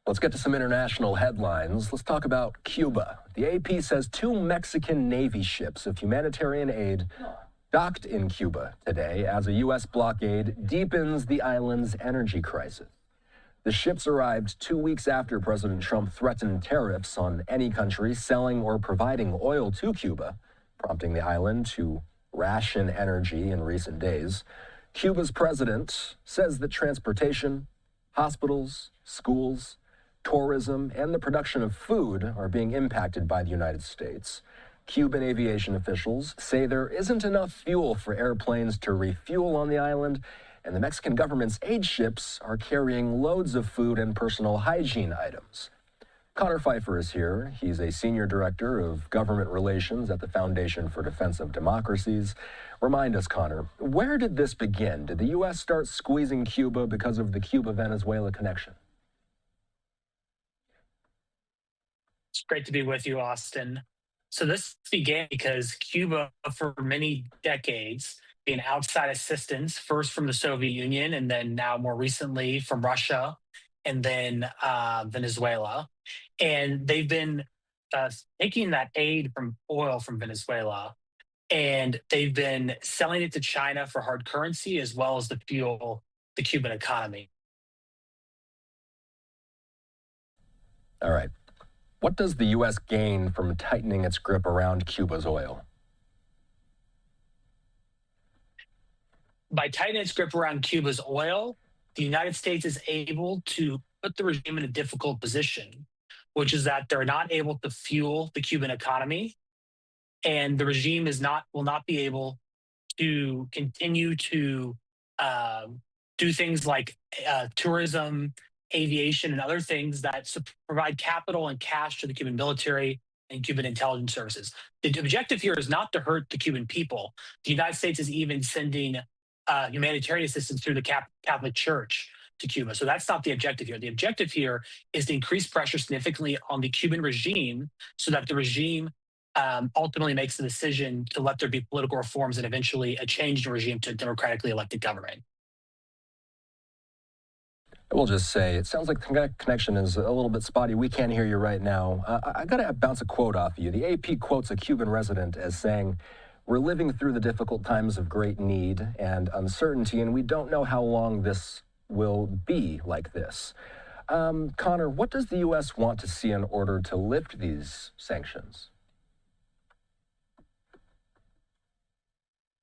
Let's get to some international headlines. Let's talk about Cuba. The AP says 2 Mexican Navy ships of humanitarian aid docked in Cuba today as a U.S. blockade deepens the island's energy crisis. The ships arrived 2 weeks after President Trump threatened tariffs on any country selling or providing oil to Cuba, prompting the island to ration energy in recent days. Cuba's president says that transportation, hospitals, schools, tourism, and the production of food are being impacted by the United States. Cuban aviation officials say there isn't enough fuel for airplanes to refuel on the island, and the Mexican government's aid ships are carrying loads of food and personal hygiene items. Connor Pfeiffer is here. He's a senior director of government relations at the Foundation for Defense of Democracies. Remind us, Connor, where did this begin? Did the U.S. start squeezing Cuba because of the Cuba-Venezuela connection? It's great to be with you, Austin. So this began because Cuba, for many decades, being outside assistance, first from the Soviet Union, and then now more recently from Russia, and then Venezuela. And they've been taking that aid from oil from Venezuela, and they've been selling it to China for hard currency as well as to fuel the Cuban economy. All right. What does the U.S. gain from tightening its grip around Cuba's oil? By tightening its grip around Cuba's oil, the United States is able to put the regime in a difficult position, which is that they're not able to fuel the Cuban economy, and the regime will not be able to continue to do things like tourism, aviation, and other things that provide capital and cash to the Cuban military and Cuban intelligence services. The objective here is not to hurt the Cuban people. The United States is even sending humanitarian assistance through the Catholic Church to Cuba. So that's not the objective here. The objective here is to increase pressure significantly on the Cuban regime so that the regime ultimately makes the decision to let there be political reforms and eventually a change in regime to a democratically elected government. I will just say, it sounds like the connection is a little bit spotty. We can't hear you right now. I got to bounce a quote off of you. The AP quotes a Cuban resident as saying, "We're living through the difficult times of great need and uncertainty, and we don't know how long this will be like this." Connor, what does the U.S. want to see in order to lift these sanctions?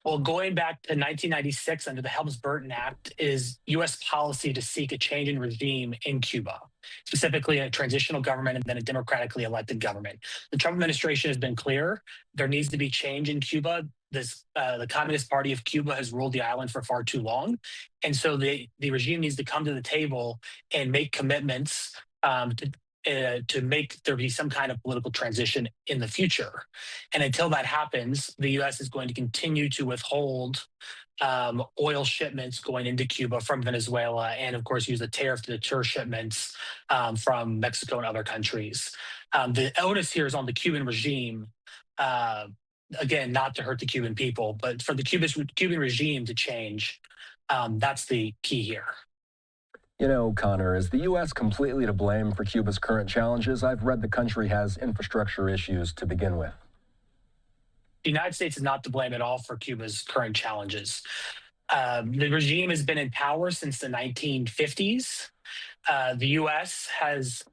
Well, going back to 1996 under the Helms-Burton Act is U.S. policy to seek a change in regime in Cuba, specifically a transitional government and then a democratically elected government. The Trump administration has been clear. There needs to be change in Cuba. The Communist Party of Cuba has ruled the island for far too long. And so the regime needs to come to the table and make commitments to make there be some kind of political transition in the future. And until that happens, the U.S. is going to continue to withhold oil shipments going into Cuba from Venezuela, and of course use the tariff to deter shipments from Mexico and other countries. The onus here is on the Cuban regime, again, not to hurt the Cuban people, but for the Cuban regime to change. That's the key here. You know, Connor, is the U.S. completely to blame for Cuba's current challenges? I've read the country has infrastructure issues to begin with. The United States is not to blame at all for Cuba's current challenges. The regime has been in power since the 1950s. The U.S. has,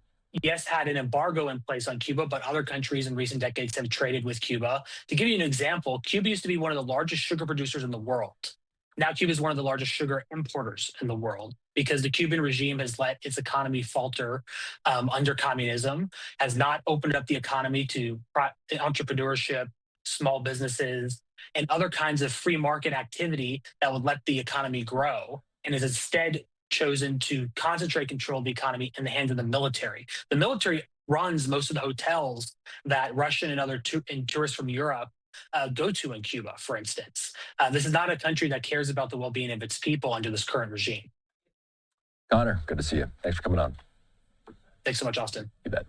yes, had an embargo in place on Cuba, but other countries in recent decades have traded with Cuba. To give you an example, Cuba used to be one of the largest sugar producers in the world. Now Cuba is one of the largest sugar importers in the world because the Cuban regime has let its economy falter under communism, has not opened up the economy to entrepreneurship, small businesses, and other kinds of free market activity that would let the economy grow, and has instead chosen to concentrate control of the economy in the hands of the military. The military runs most of the hotels that Russian and other tourists from Europe go to in Cuba, for instance. This is not a country that cares about the well-being of its people under this current regime. Connor, good to see you. Thanks for coming on. Thanks so much, Austin. You bet.